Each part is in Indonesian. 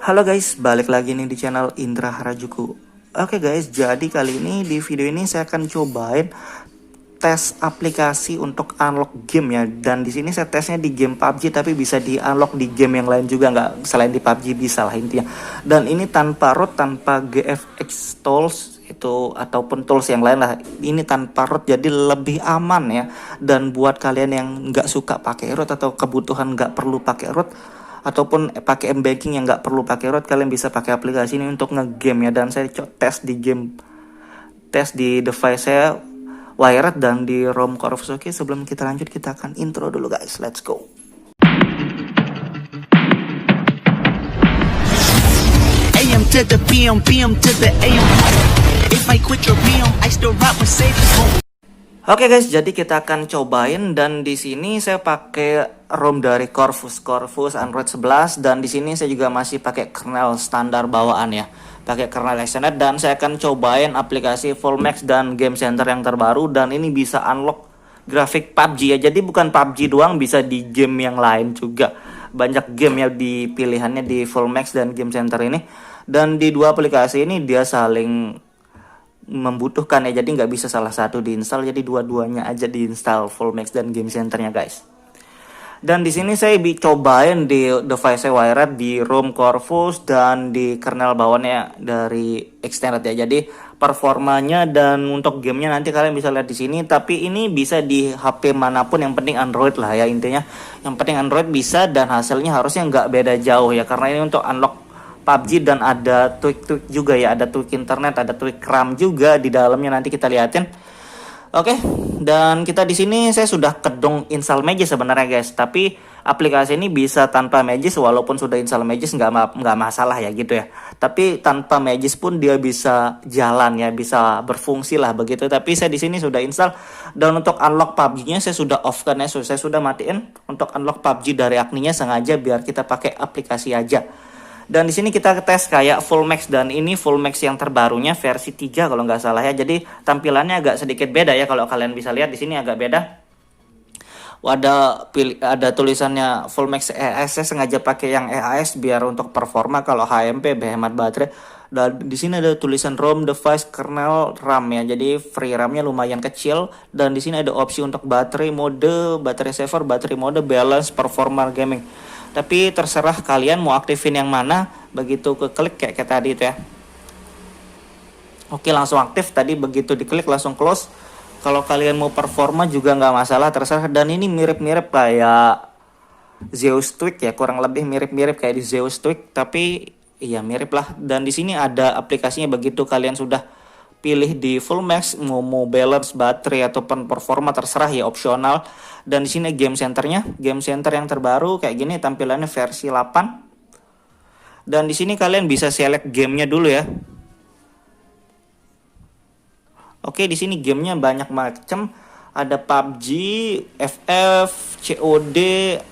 Halo guys, balik lagi nih di channel Indra Harajuku. Oke guys, jadi kali ini di video ini saya akan cobain tes aplikasi untuk unlock game ya. Dan di sini saya tesnya di game PUBG, tapi bisa di unlock di game yang lain juga, nggak selain di PUBG bisa lah intinya. Dan ini tanpa root, tanpa GFX tools itu ataupun tools yang lain lah. Ini tanpa root, jadi lebih aman ya. Dan buat kalian yang nggak suka pakai root atau kebutuhan nggak perlu pakai root ataupun pakai m-banking yang nggak perlu pakai root, kalian bisa pakai aplikasi ini untuk ngegame ya. Dan saya tes di game, tes di device saya wired dan di ROM Corvus. Oke, sebelum kita lanjut kita akan intro dulu guys, let's go. AM to the PM, PM to the AM. If I quit your PM, I still rock with Savior's home. Oke guys, jadi kita akan cobain, dan di sini saya pakai ROM dari Corvus Android 11, dan di sini saya juga masih pakai kernel standar bawaan ya, pakai kernel extended. Dan saya akan cobain aplikasi Fullmax dan Game Center yang terbaru, dan ini bisa unlock grafik PUBG ya. Jadi bukan PUBG doang, bisa di game yang lain juga. Banyak game ya di pilihannya di Fullmax dan Game Center ini. Dan di dua aplikasi ini dia saling membutuhkan ya, jadi nggak bisa salah satu diinstal, jadi dua-duanya aja diinstal, Fullmax dan Game Centernya guys. Dan di sini saya cobain di device saya wired, di ROM Corvus dan di kernel bawaannya dari extended ya. Jadi performanya dan untuk gamenya nanti kalian bisa lihat di sini. Tapi ini bisa di HP manapun, yang penting Android lah ya intinya. Yang penting Android bisa, dan hasilnya harusnya nggak beda jauh ya, karena ini untuk unlock PUBG dan ada tweak juga ya, ada tweak internet, ada tweak RAM juga di dalamnya, nanti kita liatin. Oke, dan kita di sini saya sudah kedong install Magis sebenarnya guys, tapi aplikasi ini bisa tanpa Magis, walaupun sudah install Magis nggak masalah ya gitu ya. Tapi tanpa Magis pun dia bisa jalan ya, bisa berfungsi lah begitu. Tapi saya di sini sudah install, dan untuk unlock PUBG-nya saya sudah off kan ya, saya sudah matiin untuk unlock PUBG dari Agni-nya sengaja biar kita pakai aplikasi aja. Dan di sini kita tes kayak Fullmax, dan ini Fullmax yang terbarunya versi 3 kalau nggak salah ya. Jadi tampilannya agak sedikit beda ya, kalau kalian bisa lihat di sini agak beda. Ada tulisannya Fullmax EAS, saya sengaja pakai yang EAS biar untuk performa. Kalau HMP berhemat baterai. Dan di sini ada tulisan ROM device kernel RAM ya. Jadi free RAM-nya lumayan kecil, dan di sini ada opsi untuk baterai mode, baterai saver, baterai mode, balance, performa gaming. Tapi terserah kalian mau aktifin yang mana. Begitu ke klik kayak tadi itu ya. Oke, langsung aktif. Tadi begitu diklik langsung close. Kalau kalian mau performa juga nggak masalah, terserah. Dan ini mirip-mirip kayak Zeus Tweak ya, kurang lebih mirip-mirip kayak di Zeus Tweak, tapi iya mirip lah. Dan di sini ada aplikasinya, begitu kalian sudah pilih di Fullmax, mau balance baterai ataupun performa terserah ya, opsional. Dan di sini game centernya, game center yang terbaru kayak gini tampilannya versi 8. Dan di sini kalian bisa select gamenya dulu ya. Oke, di sini gamenya banyak macam. Ada PUBG, FF, COD,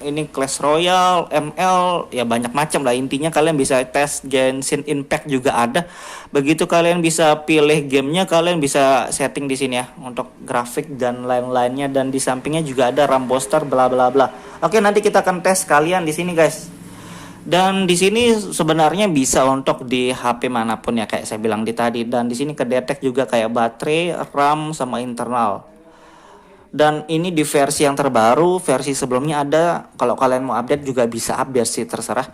ini Clash Royale, ML, ya banyak macam lah. Intinya kalian bisa tes Genshin Impact juga ada. Begitu kalian bisa pilih gamenya, kalian bisa setting di sini ya untuk grafik dan lain-lainnya. Dan di sampingnya juga ada RAM booster bla bla bla. Oke, nanti kita akan tes kalian di sini guys. Dan di sini sebenarnya bisa untuk di HP manapun ya, kayak saya bilang di tadi. Dan di sini kedetek juga kayak baterai, RAM sama internal. Dan ini di versi yang terbaru, versi sebelumnya ada. Kalau kalian mau update juga bisa update sih, terserah.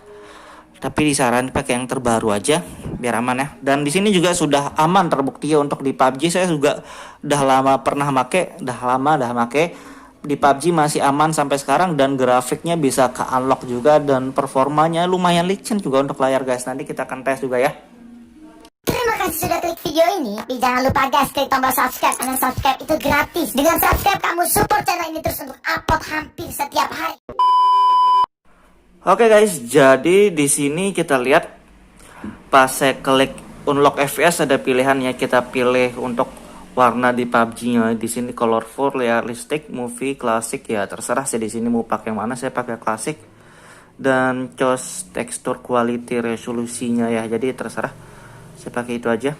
Tapi disarankan pakai yang terbaru aja biar aman ya. Dan di sini juga sudah aman terbukti ya untuk di PUBG. Saya juga udah lama make, di PUBG masih aman sampai sekarang, dan grafiknya bisa ke unlock juga, dan performanya lumayan licin juga untuk layar guys. Nanti kita akan tes juga ya. Terima kasih sudah klik video ini. Jangan lupa guys, klik tombol subscribe, karena subscribe itu gratis. Dengan subscribe kamu support channel ini terus untuk upload hampir setiap hari. Oke guys, jadi di sini kita lihat pas saya klik unlock FPS ada pilihannya. Kita pilih untuk warna di PUBG-nya. Di sini colorful, realistic, movie, classic ya, terserah saya di sini mau pakai yang mana. Saya pakai classic. Dan choose texture quality resolusinya ya. Jadi terserah. Saya pakai itu aja.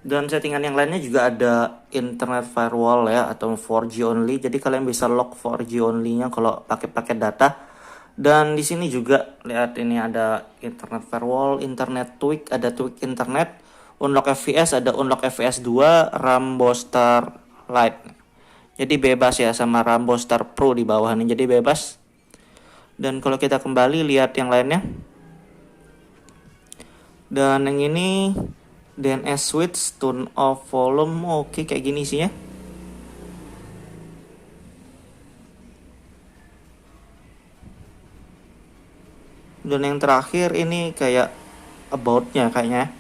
Dan settingan yang lainnya juga ada internet firewall ya, atau 4G only. Jadi kalian bisa lock 4G only-nya kalau pakai paket data. Dan di sini juga lihat ini ada internet firewall, internet tweak, ada tweak internet, unlock FPS, ada unlock FPS 2, Rambo Star Lite. Jadi bebas ya sama Rambo Star Pro di bawah nih, jadi bebas. Dan kalau kita kembali lihat yang lainnya. Dan yang ini DNS switch, turn off volume, oke kayak gini sih ya. Dan yang terakhir ini kayak about-nya kayaknya.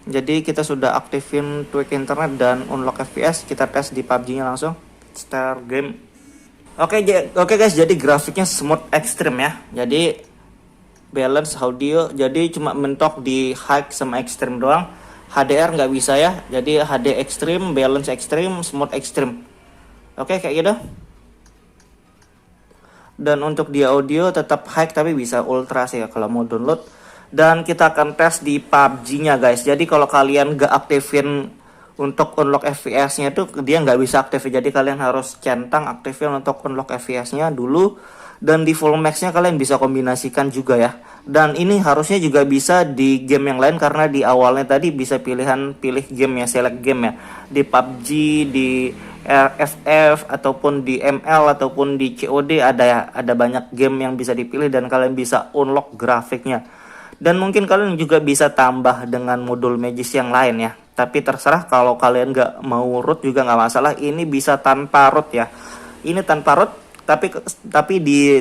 Jadi kita sudah aktifin tweak internet dan unlock FPS, kita tes di PUBG-nya langsung. Start game. Oke guys, jadi grafiknya smooth ekstrim ya. Jadi balance audio, jadi cuma mentok di high sama ekstrim doang. HDR nggak bisa ya. Jadi HD ekstrim, balance ekstrim, smooth ekstrim. Oke kayak gitu. Dan untuk di audio tetap high tapi bisa ultra sih ya kalau mau download. Dan kita akan tes di PUBG-nya guys. Jadi kalau kalian gak aktifin untuk unlock FPS-nya tuh dia nggak bisa aktif. Jadi kalian harus centang aktifin untuk unlock FPS-nya dulu. Dan di full max-nya kalian bisa kombinasikan juga ya. Dan ini harusnya juga bisa di game yang lain karena di awalnya tadi bisa pilih game ya, select game ya. Di PUBG, di RFF ataupun di ML ataupun di COD ada ya, ada banyak game yang bisa dipilih dan kalian bisa unlock grafiknya. Dan mungkin kalian juga bisa tambah dengan modul magis yang lain ya. Tapi terserah, kalau kalian nggak mau root juga nggak masalah. Ini bisa tanpa root ya. Ini tanpa root, tapi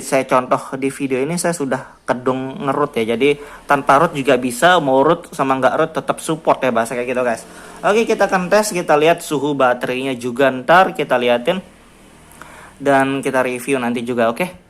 saya contoh di video ini saya sudah kedung ngerut ya. Jadi tanpa root juga bisa, mau root sama nggak root tetap support ya bahasa kayak gitu guys. Oke, kita akan tes, kita lihat suhu baterainya juga ntar kita liatin dan kita review nanti juga, oke.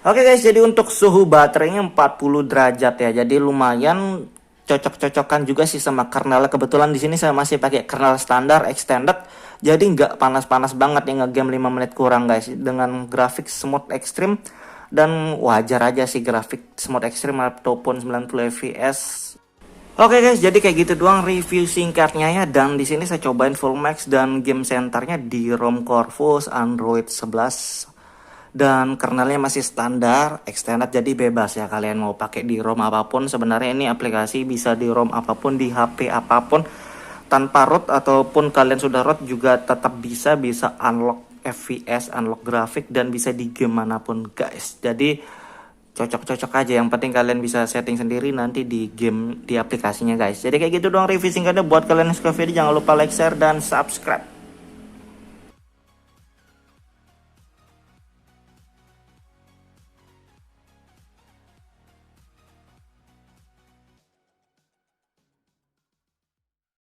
Oke guys, jadi untuk suhu baterainya 40 derajat ya. Jadi lumayan cocok-cocokan juga sih sama kernel. Kebetulan di sini saya masih pakai kernel standar extended. Jadi nggak panas-panas banget ya ngegame 5 menit kurang guys. Dengan grafik smooth ekstrim dan wajar aja sih grafik smooth ekstrim ataupun 90 fps. Oke guys, jadi kayak gitu doang review singkatnya ya. Dan di sini saya cobain full max dan game centernya di ROM Corvus Android 11. Dan kernelnya masih standar extended, jadi bebas ya kalian mau pakai di ROM apapun. Sebenarnya ini aplikasi bisa di ROM apapun, di HP apapun, tanpa root ataupun kalian sudah root juga tetap bisa unlock FPS, unlock grafik, dan bisa di game manapun guys. Jadi cocok-cocok aja, yang penting kalian bisa setting sendiri nanti di game, di aplikasinya guys. Jadi kayak gitu doang review singkatnya. Buat kalian yang suka video jangan lupa like, share, dan subscribe.